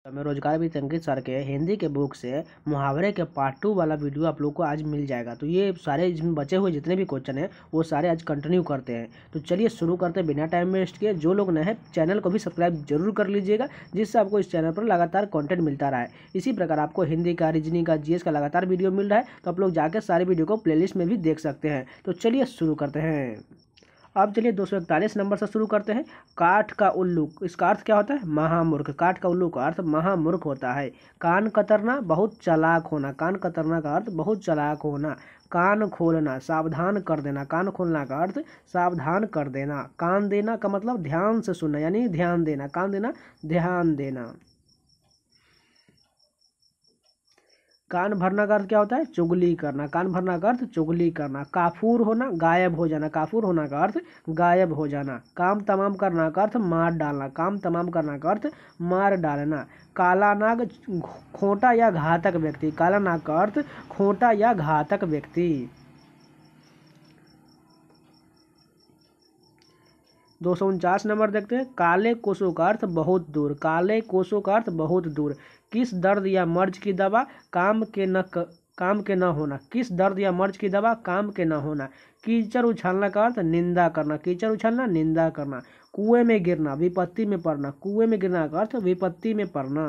में रोजगार भी अंकित सर के हिंदी के बुक से मुहावरे के पार्ट 2 वाला वीडियो आप लोग को आज मिल जाएगा। तो ये सारे इसमें बचे हुए जितने भी क्वेश्चन हैं वो सारे आज कंटिन्यू करते हैं। तो चलिए शुरू करते हैं बिना टाइम वेस्ट किए। जो लोग नए हैं चैनल को भी सब्सक्राइब जरूर कर लीजिएगा, जिससे आपको इस चैनल पर लगातार कंटेंट मिलता रहा है। इसी प्रकार आपको हिंदी का, रीजनिंग का, जीएस का लगातार वीडियो मिल रहा है, तो आप लोग जाकर सारे वीडियो को प्लेलिस्ट में भी देख सकते हैं। तो चलिए शुरू करते हैं। अब चलिए 241 नंबर से शुरू करते हैं। काठ का उल्लू, इसका अर्थ क्या होता है? महामूर्ख। काठ का उल्लू का अर्थ महामूर्ख होता है। कान कतरना, बहुत चालाक होना। कान कतरना का अर्थ बहुत चालाक होना। कान खोलना, सावधान कर देना। कान खोलना का अर्थ सावधान कर देना। कान देना का मतलब ध्यान से सुनना, यानी ध्यान देना। कान देना, ध्यान देना। कान भरना का अर्थ क्या होता है? चुगली करना। कान भरना का अर्थ चुगली करना। काफूर होना, गायब हो जाना। काफूर होना का अर्थ गायब हो जाना। काम तमाम करना का अर्थ मार डालना। काम तमाम करना का अर्थ मार डालना। काला नाग, खोटा या घातक व्यक्ति। काला नाग का अर्थ खोटा या घातक व्यक्ति। 249 नंबर देखते हैं। काले कोसों का अर्थ बहुत दूर। काले कोसों का अर्थ बहुत दूर। किस दर्द या मर्ज की दवा? काम के न होना। किस दर्द या मर्ज की दवा? काम के न होना। कीचड़ उछालना का अर्थ निंदा करना। कीचड़ उछालना, निंदा करना। कुएं में गिरना, विपत्ति में पड़ना। कुएं में गिरना का अर्थ विपत्ति में पड़ना।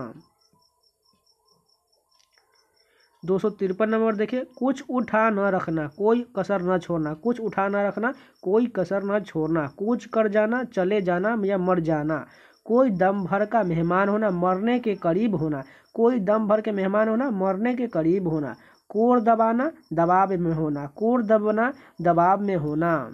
253 नंबर देखिए। कुछ उठा न रखना, कोई कसर न छोड़ना। कुछ उठा न रखना, कोई कसर न छोड़ना। कूच कर जाना, चले जाना या मर जाना। कोई दम भर का मेहमान होना, मरने के करीब होना। कोई दम भर के मेहमान होना, मरने के करीब होना। कोर दबाना, दबाव में होना। कोर दबना, दबाव में होना।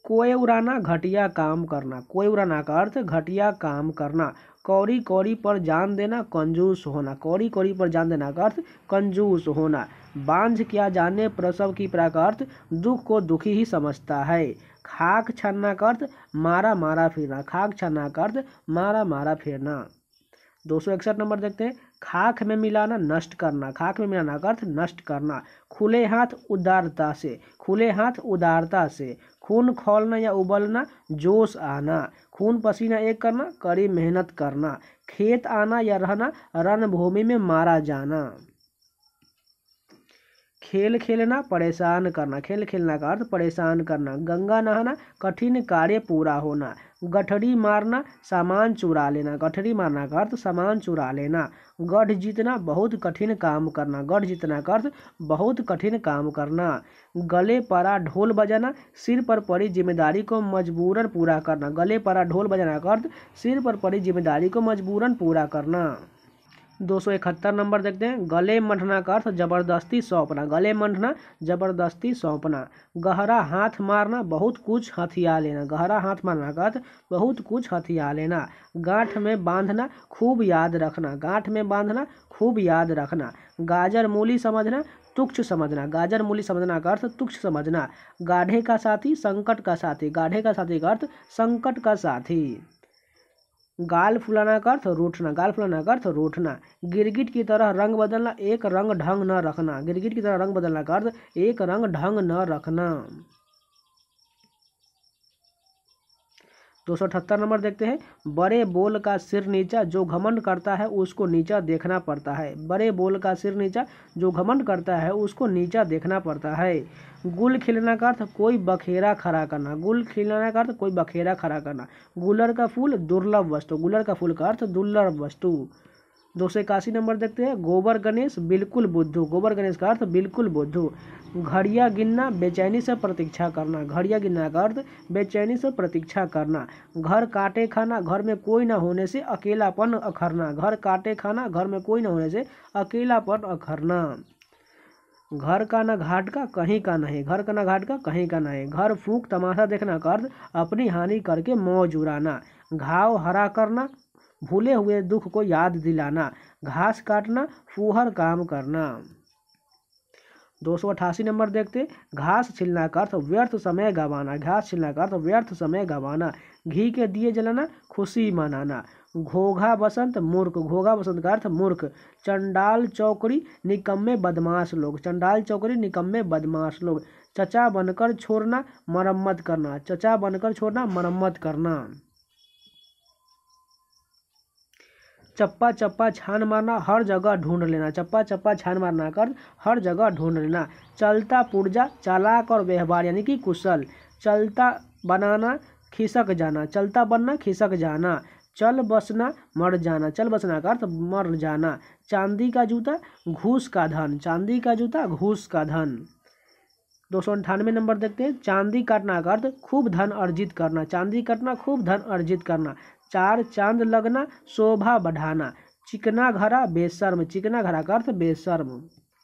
कोय उड़ाना, घटिया काम करना। कोय उड़ाना का अर्थ घटिया काम करना। कौड़ी कौड़ी पर जान देना, कंजूस होना। कौड़ी कौड़ी पर जान देना का अर्थ कंजूस होना। बांझ क्या जाने प्रसव की पीड़ा का अर्थ दुख को दुखी ही समझता है। खाक छानना का अर्थ मारा मारा फिरना। खाक छानना का अर्थ मारा मारा फिरना। 261 नंबर देखते हैं। खाक में मिलाना, नष्ट करना। खाक में मिलाना का अर्थ नष्ट करना। खुले हाथ उदारता से। खुले हाथ उदारता से। खून खौलना या उबलना, जोश आना। खून पसीना एक करना, कड़ी मेहनत करना। खेत आना या रहना, रणभूमि में मारा जाना। खेल खेलना, परेशान करना। खेल खेलना का अर्थ परेशान करना। गंगा नहाना, कठिन कार्य पूरा होना। गठरी मारना, सामान चुरा लेना। गठरी मारना का अर्थ सामान चुरा लेना। गढ़ जीतना, बहुत कठिन काम करना। गढ़ जीतना का अर्थ बहुत कठिन काम करना। गले पड़ा ढोल बजाना, सिर पर पड़ी जिम्मेदारी को मजबूरन पूरा करना। गले पड़ा ढोल बजाना का अर्थ सिर पर पड़ी जिम्मेदारी को मजबूरन पूरा करना। 271 नंबर देखते हैं। गले मंडना का अर्थ जबरदस्ती सौंपना। गले मंडना, जबरदस्ती सौंपना। गहरा हाथ मारना, बहुत कुछ हथिया लेना। गहरा हाथ मारना का अर्थ बहुत कुछ हथिया लेना। गांठ में बांधना, खूब याद रखना। गांठ में बांधना, खूब याद रखना। गाजर मूली समझना, तुच्छ समझना। गाजर मूली समझना का अर्थ तुच्छ समझना। गाढ़े का साथी, संकट का साथी। गाढ़े का साथी का अर्थ संकट का साथी। गाल फुलाना का अर्थ रूठना। गाल फुलाना का अर्थ रूठना। गिरगिट की तरह रंग बदलना, एक रंग ढंग न रखना। गिरगिट की तरह रंग बदलना का अर्थ एक रंग ढंग न रखना। 278 नंबर देखते हैं। बड़े बोल का सिर नीचा, जो घमंड करता है उसको नीचा देखना पड़ता है। बड़े बोल का सिर नीचा, जो घमंड करता है उसको नीचा देखना पड़ता है। गुल खिलना का अर्थ कोई बखेरा खड़ा करना। गुल खिलना का अर्थ कोई बखेरा खड़ा करना। गुलर का फूल, दुर्लभ वस्तु। गुलर का फूल का अर्थ दुर्लभ वस्तु। 281 नंबर देखते हैं। गोबर गणेश, बिल्कुल बुद्धू। गोबर गणेश का अर्थ बिल्कुल बुद्धू। घड़िया गिनना, बेचैनी से प्रतीक्षा करना। घड़िया गिनना का अर्थ बेचैनी से प्रतीक्षा करना। घर काटे खाना, घर में कोई न होने से अकेलापन अखरना। घर काटे खाना, घर में कोई न होने से अकेलापन अखरना। घर का न घाट का, कहीं का नहीं। घर का न घाट का, कहीं का नहीं। घर फूंक तमाशा देखना का अर्थ अपनी हानि करके मौज उड़ाना। घाव हरा करना, भूले हुए दुख को याद दिलाना। घास काटना, फूहर काम करना। 288 नंबर देखते। घास छिलना का अर्थ व्यर्थ समय गंवाना। घास छिलना का अर्थ व्यर्थ समय गंवाना। घी के दिए जलाना, खुशी मनाना। घोघा बसंत, मूर्ख। घोघा बसंत का अर्थ मूर्ख। चंडाल चौकड़ी, निकम्मे बदमाश लोग। चंडाल चौकड़ी, निकम्मे बदमाश लोग। चचा बनकर छोड़ना, मरम्मत करना। चचा बनकर छोड़ना, मरम्मत करना। चप्पा चप्पा छान मारना, हर जगह ढूंढ लेना। चप्पा चप्पा छान मारना का अर्थ हर जगह ढूंढ लेना। चलता पुर्जा, चालाक और व्यवहार यानी कि कुशल। चलता बनाना, खिसक जाना। चलता बनना, खिसक जाना। चल बसना, मर जाना। चल बसना का अर्थ मर जाना। चांदी का जूता, घूस का धन। चांदी का जूता, घूस का धन। 298 नंबर देखते हैं। चांदी काटना का अर्थ खूब धन अर्जित करना। चांदी काटना, खूब धन अर्जित करना। चार चांद लगना, शोभा बढ़ाना। चिकना घरा, बेशर्म। चिकना घरा का अर्थ बेशर्म।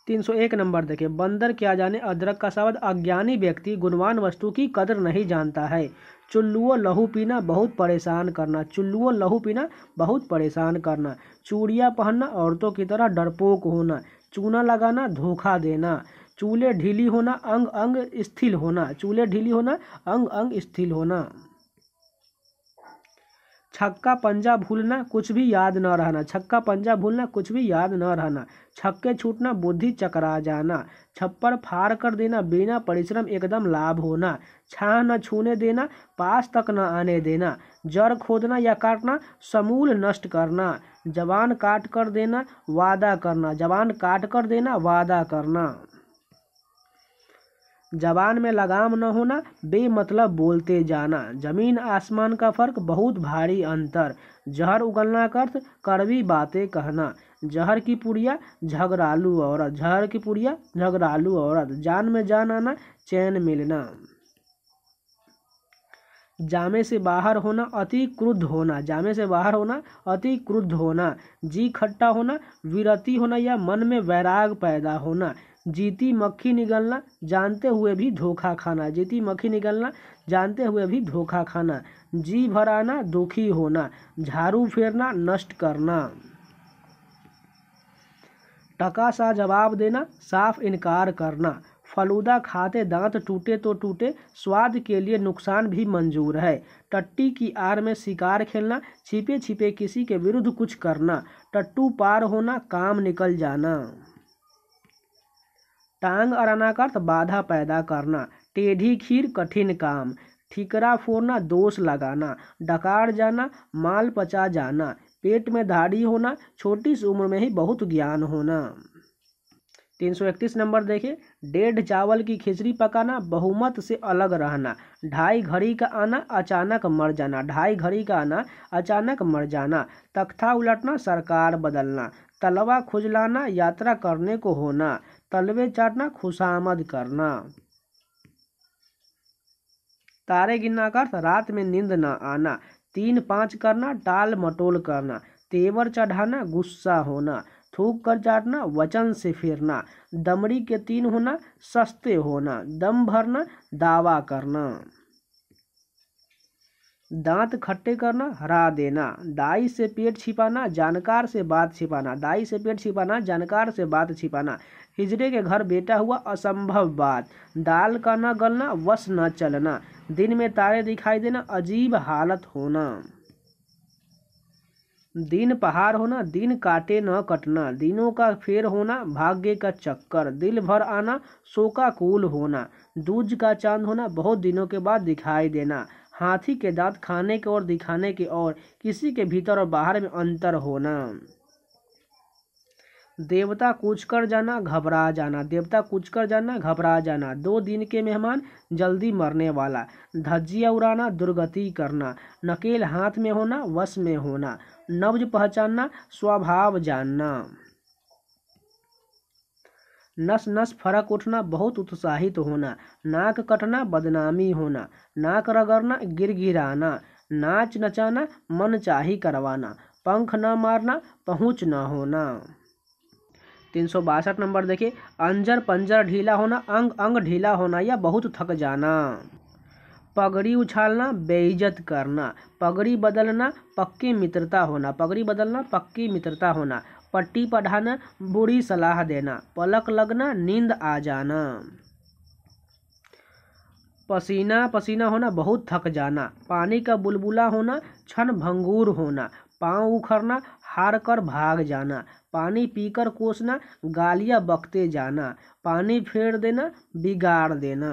301 नंबर देखिए। बंदर क्या जाने अदरक का शब्द, अज्ञानी व्यक्ति गुणवान वस्तु की कदर नहीं जानता है। चुल्लुओ लहू पीना, बहुत परेशान करना। चुल्लुओ लहू पीना, बहुत परेशान करना। चूड़ियाँ पहनना, औरतों की तरह डरपोक होना। चूना लगाना, धोखा देना। चूले ढीली होना, अंग अंग स्थिर होना। चूले ढीली होना, अंग अंग स्थिर होना। छक्का पंजा भूलना, कुछ भी याद न रहना। छक्का पंजा भूलना, कुछ भी याद न रहना। छक्के छूटना, बुद्धि चकरा जाना। छप्पर फाड़ कर देना, बिना परिश्रम एकदम लाभ होना। छाह न छूने देना, पास तक न आने देना। जड़ खोदना या काटना, समूल नष्ट करना। जबान काट कर देना, वादा करना। जबान काट कर देना, वादा करना। जबान में लगाम न होना, बेमतलब बोलते जाना। जमीन आसमान का फर्क, बहुत भारी अंतर। जहर उगलना का अर्थ कड़वी बातें कहना। जहर की पुड़िया, झगड़ालू औरत। जहर की पुड़िया, झगड़ालू औरत। जान में जान आना, चैन मिलना। जामे से बाहर होना, अति क्रुद्ध होना। जामे से बाहर होना, अति क्रुद्ध होना। जी खट्टा होना, विरति होना या मन में वैराग पैदा होना। जीती मक्खी निगलना, जानते हुए भी धोखा खाना। जीती मक्खी निगलना, जानते हुए भी धोखा खाना। जी भर आना, दुखी होना। झाड़ू फेरना, नष्ट करना। टका सा जवाब देना, साफ इनकार करना। फलूदा खाते दांत टूटे तो टूटे, स्वाद के लिए नुकसान भी मंजूर है। टट्टी की आड़ में शिकार खेलना, छिपे छिपे किसी के विरुद्ध कुछ करना। टट्टू पार होना, काम निकल जाना। टांग अड़ाना का अर्थ बाधा पैदा करना। टेढ़ी खीर, कठिन काम। ठीकरा फोड़ना, दोष लगाना। डकार जाना, माल पचा जाना। पेट में दाढ़ी होना, छोटी सी उम्र में ही बहुत ज्ञान होना। 331 नंबर देखिए। डेढ़ चावल की खिचड़ी पकाना, बहुमत से अलग रहना। ढाई घड़ी का आना, अचानक मर जाना। ढाई घड़ी का आना, अचानक मर जाना। तख्ता उलटना, सरकार बदलना। तलवा खुजलाना, यात्रा करने को होना। तलवे चाटना, खुशामद करना। तारे गिनना का अर्थ रात में नींद न आना। 3-5 करना, टाल मटोल करना। तेवर चढ़ाना, गुस्सा होना। थूक कर चाटना, वचन से फिरना। दमड़ी के 3 होना, सस्ते होना। दम भरना, दावा करना। दांत खट्टे करना, हरा देना। दाई से पेट छिपाना, जानकार से बात छिपाना। दाई से पेट छिपाना, जानकार से बात छिपाना। हिजड़े के घर बेटा हुआ, असंभव बात। दाल का न गलना, वश न चलना। दिन में तारे दिखाई देना, अजीब हालत होना। दिन पहाड़ होना, दिन काटे न कटना। दिनों का फेर होना, भाग्य का चक्कर। दिल भर आना, शोकाकुल होना। दूज का चांद होना, बहुत दिनों के बाद दिखाई देना। हाथी के दांत खाने के और दिखाने के और किसी के भीतर और बाहर में अंतर होना। देवता कूच कर जाना, घबरा जाना। देवता कूच कर जाना, घबरा जाना। 2 दिन के मेहमान, जल्दी मरने वाला। धज्जियाँ उड़ाना, दुर्गति करना। नकेल हाथ में होना, वश में होना। नब्ज पहचानना, स्वभाव जानना। नस नस फरक उठना, बहुत उत्साहित होना। नाक कटना, बदनामी होना। नाक रगड़ना, गिरगिराना। नाच नचाना, मन चाही करवाना। पंख न मारना, पहुँच न होना। 362 नंबर देखिए। अंजर पंजर ढीला होना, अंग अंग ढीला होना या बहुत थक जाना। पगड़ी उछालना, बेइज्जत करना। पगड़ी बदलना, पक्की मित्रता होना। पगड़ी बदलना, पक्की मित्रता होना। पट्टी पढ़ाना, बुरी सलाह देना। पलक लगना, नींद आ जाना। पसीना पसीना होना, बहुत थक जाना। पानी का बुलबुला होना, क्षण भंगुर होना। पाँव उखड़ना, हार कर भाग जाना। पानी पीकर कोसना, गालियाँ बकते जाना। पानी फेर देना, बिगाड़ देना।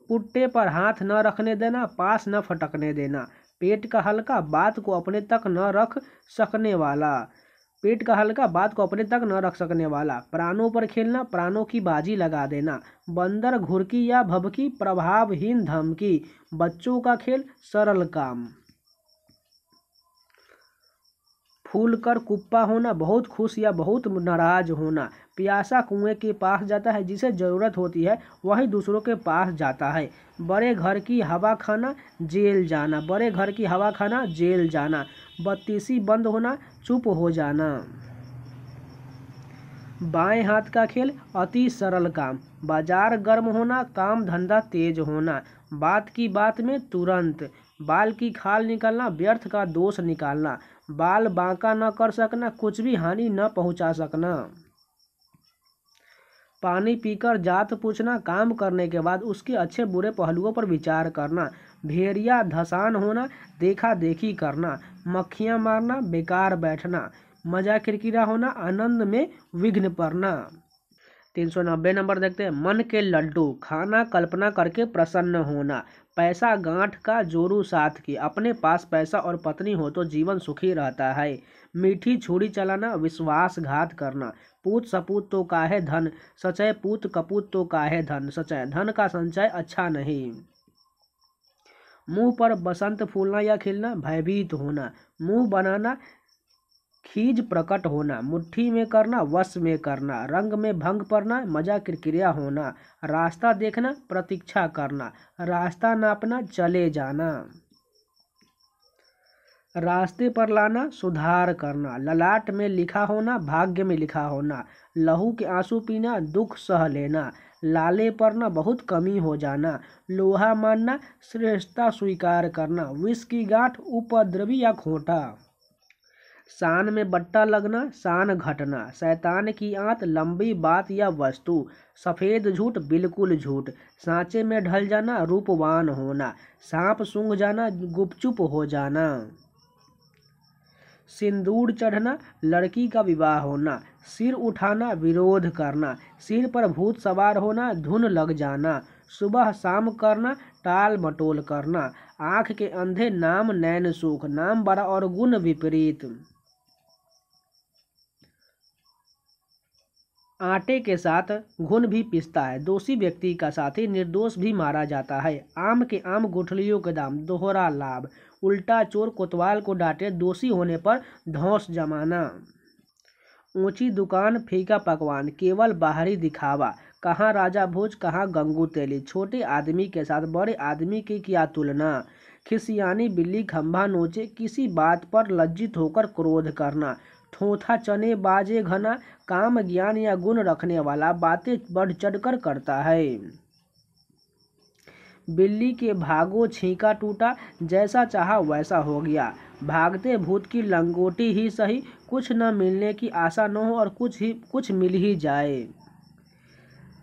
पुट्टे पर हाथ न रखने देना, पास न फटकने देना। पेट का हल्का बात को अपने तक न रख सकने वाला। पेट का हल्का बात को अपने तक न रख सकने वाला। प्राणों पर खेलना, प्राणों की बाजी लगा देना। बंदर घुरकी या भभकी, प्रभावहीन धमकी। बच्चों का खेल, सरल काम। फूल कर कुप्पा होना, बहुत खुश या बहुत नाराज होना। प्यासा कुएं के पास जाता है, जिसे जरूरत होती है वही दूसरों के पास जाता है। बड़े घर की हवा खाना, जेल जाना। बड़े घर की हवा खाना, जेल जाना। बत्तीसी बंद होना, चुप हो जाना। बाएं हाथ का खेल, अति सरल काम। बाजार गर्म होना, काम धंधा तेज होना। बात की बात में तुरंत। बाल की खाल निकालना, व्यर्थ का दोष निकालना। बाल बांका न कर सकना, कुछ भी हानि न पहुंचा सकना। पानी पीकर जात पूछना, काम करने के बाद उसके अच्छे बुरे पहलुओं पर विचार करना। भेड़िया धसान होना, देखा देखी करना। मक्खियां मारना, बेकार बैठना। मजा किरकिरा होना, आनंद में विघ्न पड़ना। 390 नंबर देखते हैं। मन के लड्डू, खाना कल्पना करके प्रसन्न होना। पैसा गांठ का, जोरू साथ की। अपने पास पैसा और पत्नी हो तो जीवन सुखी रहता है। मीठी छुरी चलाना, विश्वासघात करना। पूत सपूत तो काहे धन, सचय पूत कपूत तो काहे धन, सचय धन का संचय अच्छा नहीं। मुंह पर बसंत फूलना या खिलना, भयभीत होना। मुंह बनाना, खीज प्रकट होना। मुट्ठी में करना, वश में करना। रंग में भंग पड़ना, मजा किरकिरा होना। रास्ता देखना, प्रतीक्षा करना। रास्ता नापना, चले जाना। रास्ते पर लाना, सुधार करना। ललाट में लिखा होना, भाग्य में लिखा होना। लहू के आंसू पीना, दुख सह लेना। लाले पड़ना, बहुत कमी हो जाना। लोहा मानना, श्रेष्ठता स्वीकार करना। विष की गांठ, उपद्रवी या खोटा। शान में बट्टा लगना, शान घटना। शैतान की आंत, लंबी बात या वस्तु। सफेद झूठ, बिल्कुल झूठ। सांचे में ढल जाना, रूपवान होना। सांप सूंघ जाना, गुपचुप हो जाना। सिंदूर चढ़ना, लड़की का विवाह होना। सिर उठाना, विरोध करना। सिर पर भूत सवार होना, धुन लग जाना। सुबह शाम करना, टाल मटोल करना। आंख के अंधे, नाम नैन सूख। नाम बड़ा और गुण विपरीत। आटे के साथ घुन भी पिसता है। दोषी व्यक्ति का साथी निर्दोष भी मारा जाता है। आम के आम, गुठलियों के दाम, दोहरा लाभ। उल्टा चोर कोतवाल को डांटे, दोषी होने पर धौंस जमाना। ऊंची दुकान, फीका पकवान, केवल बाहरी दिखावा। कहाँ राजा भोज, कहाँ गंगू तेली। छोटे आदमी के साथ बड़े आदमी की क्या तुलना। खिसियानी बिल्ली खंभा नोचे, किसी बात पर लज्जित होकर क्रोध करना। ठोथा चने बाजे घना, काम ज्ञान या गुण रखने वाला बातें बढ़ चढ़कर करता है। बिल्ली के भागो छींका टूटा, जैसा चाहा वैसा हो गया। भागते भूत की लंगोटी ही सही, कुछ न मिलने की आशा न हो और कुछ मिल ही जाए।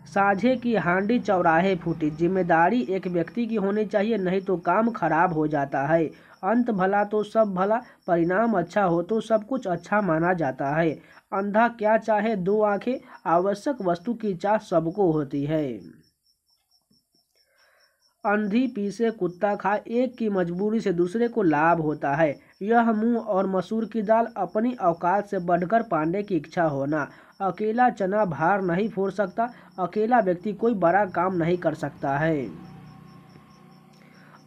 साझे की हांडी चौराहे फूटी, जिम्मेदारी एक व्यक्ति की होनी चाहिए, नहीं तो काम खराब हो जाता है। अंत भला तो सब भला, परिणाम अच्छा हो तो सब कुछ अच्छा माना जाता है। अंधा क्या चाहे, दो आंखें, आवश्यक वस्तु की चाह सबको होती है। अंधी पीसे कुत्ता खाए, एक की मजबूरी से दूसरे को लाभ होता है। यह मूंग और मसूर की दाल, अपनी औकात से बढ़कर पाने की इच्छा होना। अकेला चना भार नहीं फोड़ सकता, अकेला व्यक्ति कोई बड़ा काम नहीं कर सकता है।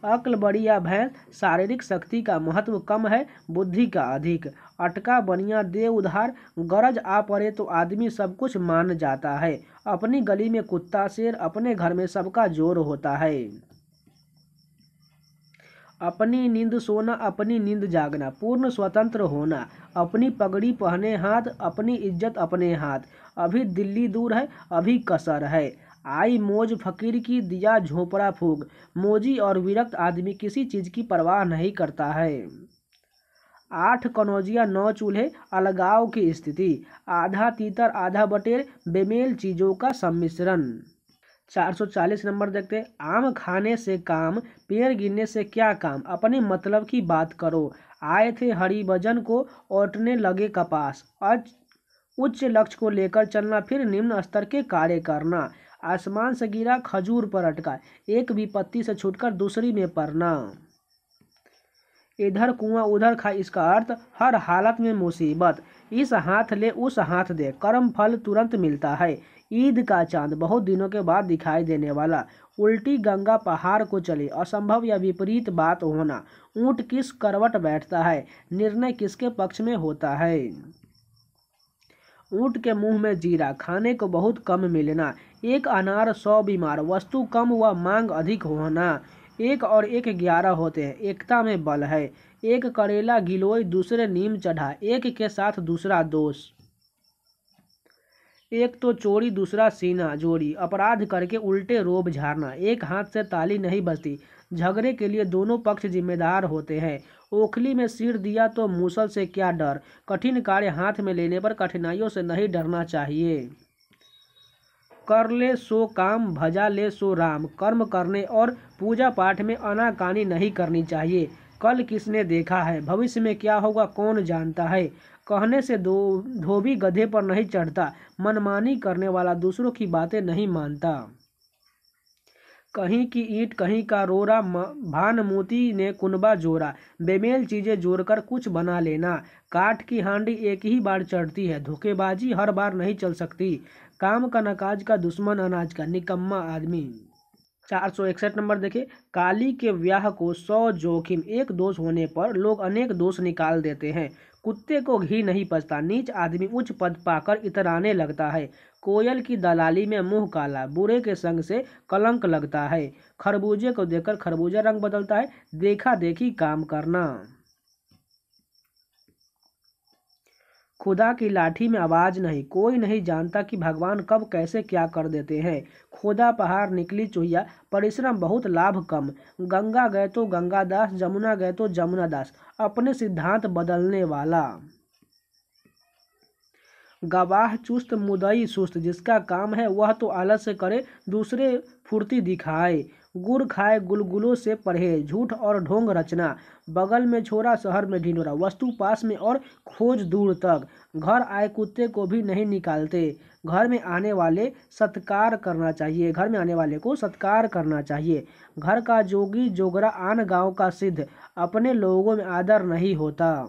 अक्ल बड़ी या भैंस, शारीरिक शक्ति का महत्व कम है, बुद्धि का अधिक। अटका बनिया दे उधार, गरज आ पड़े तो आदमी सब कुछ मान जाता है। अपनी गली में कुत्ता शेर, अपने घर में सबका जोर होता है। अपनी नींद सोना, अपनी नींद जागना, पूर्ण स्वतंत्र होना। अपनी पगड़ी पहने हाथ, अपनी इज्जत अपने हाथ। अभी दिल्ली दूर है, अभी कसर है। आई मौज फकीर की, दिया झोपड़ा फूक। मोजी और विरक्त आदमी किसी चीज की परवाह नहीं करता है। 8 कनौजिया 9 चूल्हे, अलगाव की स्थिति। आधा तीतर आधा बटेर, बेमेल चीजों का सम्मिश्रण। 440 नंबर देखते हैं। आम खाने से काम, पेड़ गिरने से क्या काम, अपने मतलब की बात करो। आए थे हरिभजन को, औटने लगे कपास। उच्च लक्ष्य को लेकर चलना, फिर निम्न स्तर के कार्य करना। आसमान से गिरा खजूर पर अटका, एक विपत्ति से छूटकर दूसरी में पड़ना। इधर कुआं उधर खाई, इसका अर्थ हर हालत में मुसीबत। इस हाथ ले उस हाथ दे, कर्म फल तुरंत मिलता है। ईद का चांद, बहुत दिनों के बाद दिखाई देने वाला। उल्टी गंगा पहाड़ को चली, असंभव या विपरीत बात होना। ऊंट किस करवट बैठता है, निर्णय किसके पक्ष में होता है। ऊंट के मुंह में जीरा, खाने को बहुत कम मिलना। एक अनार 100 बीमार, वस्तु कम व मांग अधिक होना। एक और एक 11 होते हैं, एकता में बल है। एक करेला गिलोय, दूसरे नीम चढ़ा, एक के साथ दूसरा दोष। एक तो चोरी दूसरा सीना जोड़ी, अपराध करके उल्टे रोब झाड़ना। एक हाथ से ताली नहीं बजती, झगड़े के लिए दोनों पक्ष जिम्मेदार होते हैं। ओखली में सिर दिया तो मूसल से क्या डर, कठिन कार्य हाथ में लेने पर कठिनाइयों से नहीं डरना चाहिए। कर ले सो काम, भजा ले सो राम। कर्म करने और पूजा पाठ में आनाकानी नहीं करनी चाहिए। कल किसने देखा है, भविष्य में क्या होगा कौन जानता है। कहने से धोबी गधे पर नहीं चढ़ता, मनमानी करने वाला दूसरों की बातें नहीं मानता। कहीं की ईंट कहीं का रोरा, भानुमति ने कुनबा जोड़ा। बेमेल चीजें जोड़कर कुछ बना लेना। काठ की हांडी एक ही बार चढ़ती है, धोखेबाजी हर बार नहीं चल सकती। काम का नकाज का दुश्मन अनाज का, निकम्मा आदमी। 461 नंबर देखिए, काली के ब्याह को 100 जोखिम, एक दोष होने पर लोग अनेक दोष निकाल देते हैं। कुत्ते को घी नहीं पचता, नीच आदमी उच्च पद पाकर इतराने लगता है। कोयल की दलाली में मुंह काला, बुरे के संग से कलंक लगता है। खरबूजे को देखकर खरबूजा रंग बदलता है, देखा देखी काम करना। खुदा की लाठी में आवाज नहीं, कोई नहीं जानता कि भगवान कब कैसे क्या कर देते हैं। खोदा पहाड़ निकली चुहिया, परिश्रम बहुत लाभ कम। गंगा गए तो गंगादास, जमुना गए तो जमुना दास, अपने सिद्धांत बदलने वाला। गवाह चुस्त मुदई सुस्त, जिसका काम है वह तो आलस से करे, दूसरे फुर्ती दिखाए। गुड़ खाए गुलगुलों से परहेज, झूठ और ढोंग रचना। बगल में छोरा शहर में ढिंढोरा, वस्तु पास में और खोज दूर तक। घर आए कुत्ते को भी नहीं निकालते, घर में आने वाले सत्कार करना चाहिए, घर में आने वाले को सत्कार करना चाहिए। घर का जोगी जोगरा, आन गांव का सिद्ध, अपने लोगों में आदर नहीं होता।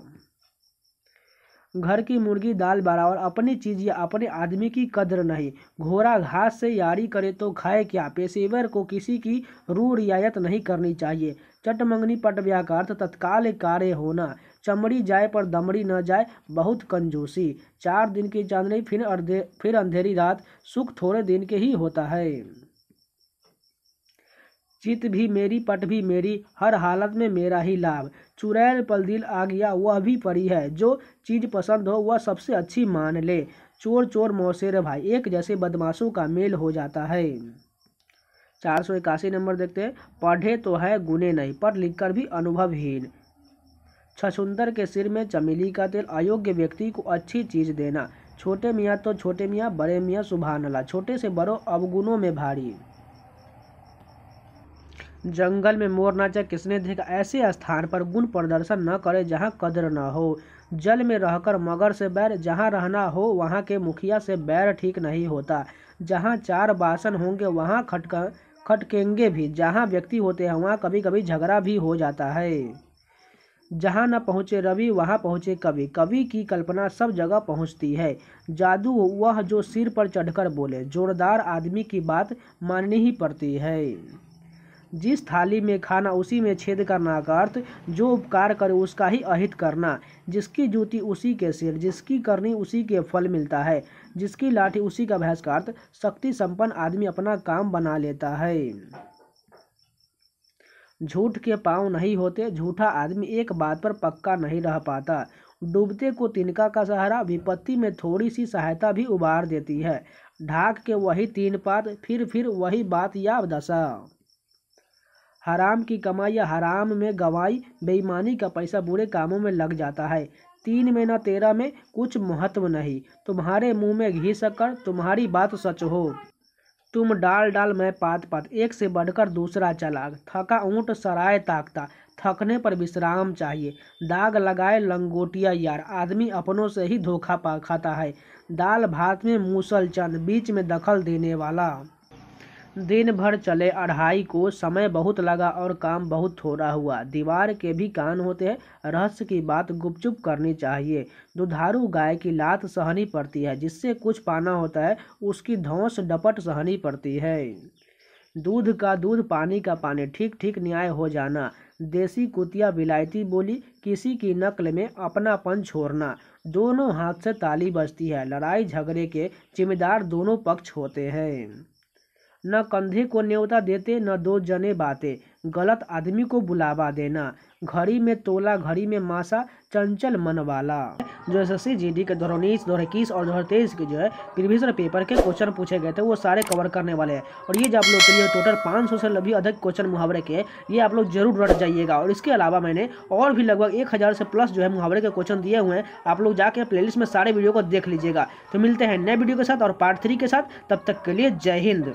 घर की मुर्गी दाल बराबर, अपनी चीज या अपने आदमी की कद्र नहीं। घोड़ा घास से यारी करे तो खाए क्या, पेशेवर को किसी की रू रियायत नहीं करनी चाहिए। चटमंगनी पट ब्याह का अर्थ तत्काल कार्य होना। चमड़ी जाए पर दमड़ी न जाए, बहुत कंजूसी। 4 दिन की चांदनी फिर अंधेरी रात, सुख थोड़े दिन के ही होता है। चित भी मेरी पट भी मेरी, हर हालत में मेरा ही लाभ। चुड़ैल पल दिल आ गया वह भी परी है, जो चीज पसंद हो वह सबसे अच्छी मान ले। चोर चोर मौसेरे भाई, एक जैसे बदमाशों का मेल हो जाता है। 481 नंबर देखते हैं, पढ़े तो है गुने नहीं, पढ़ लिखकर भी अनुभवहीन। छछूंदर के सिर में चमेली का तेल, अयोग्य व्यक्ति को अच्छी चीज देना। छोटे मियाँ तो छोटे मियाँ, बड़े मियाँ सुभान अल्लाह, छोटे से बड़ों अवगुणों में भारी। जंगल में मोर नाचा किसने देखा, ऐसे स्थान पर गुण प्रदर्शन न करे जहाँ कद्र न हो। जल में रहकर मगर से बैर, जहाँ रहना हो वहाँ के मुखिया से बैर ठीक नहीं होता। जहाँ 4 बासन होंगे वहाँ खटकेंगे भी, जहाँ व्यक्ति होते हैं वहाँ कभी कभी झगड़ा भी हो जाता है। जहाँ न पहुँचे रवि वहाँ पहुँचे कवि, कवि की कल्पना सब जगह पहुँचती है। जादू वह जो सिर पर चढ़कर बोले, जोरदार आदमी की बात माननी ही पड़ती है। जिस थाली में खाना उसी में छेद करना का अर्थ, जो उपकार करे उसका ही अहित करना। जिसकी जूती उसी के सिर, जिसकी करनी उसी के फल मिलता है। जिसकी लाठी उसी का भैंस का अर्थ, शक्ति संपन्न आदमी अपना काम बना लेता है। झूठ के पांव नहीं होते, झूठा आदमी एक बात पर पक्का नहीं रह पाता। डूबते को तिनका का सहारा, विपत्ति में थोड़ी सी सहायता भी उबार देती है। ढाक के वही 3 पात, फिर वही बात या दशा। हराम की कमाई या हराम में गवाई, बेईमानी का पैसा बुरे कामों में लग जाता है। 3 में न 13 में कुछ महत्व नहीं, तुम्हारे मुंह में घी शक्कर, तुम्हारी बात सच हो। तुम डाल डाल मैं पात पात, एक से बढ़कर दूसरा चालाक। थका ऊंट सराय ताकता, थकने पर विश्राम चाहिए। दाग लगाए लंगोटिया यार, आदमी अपनों से ही धोखा खाता है। दाल भात में मूसल चंद, बीच में दखल देने वाला। दिन भर चले अढ़ाई को, समय बहुत लगा और काम बहुत थोड़ा हुआ। दीवार के भी कान होते हैं, रहस्य की बात गुपचुप करनी चाहिए। दुधारू गाय की लात सहनी पड़ती है, जिससे कुछ पाना होता है उसकी धौंस डपट सहनी पड़ती है। दूध का दूध, पानी का पानी, ठीक ठीक न्याय हो जाना। देसी कुतिया विलायती बोली, किसी की नकल में अपनापन छोड़ना। दोनों हाथ से ताली बजती है, लड़ाई झगड़े के जिम्मेदार दोनों पक्ष होते हैं। न कंधे को न्योता देते, न दो जने बातें, गलत आदमी को बुलावा देना। घड़ी में तोला, घड़ी में मासा, चंचल मन वाला। जो एसएससी जीडी के 2019, 2021 और 2023 के जो है प्रीवियस पेपर के क्वेश्चन पूछे गए थे वो सारे कवर करने वाले हैं। और ये जो आप लोग के लिए टोटल 500 से भी अधिक क्वेश्चन मुहावरे के, ये आप लोग जरूर रट जाइएगा। और इसके अलावा मैंने और भी लगभग 1000 से प्लस जो है मुहावरे के क्वेश्चन दिए हुए हैं, आप लोग जाके प्लेलिस्ट में सारे वीडियो को देख लीजिएगा। तो मिलते हैं नए वीडियो के साथ और पार्ट 3 के साथ, तब तक के लिए जय हिंद।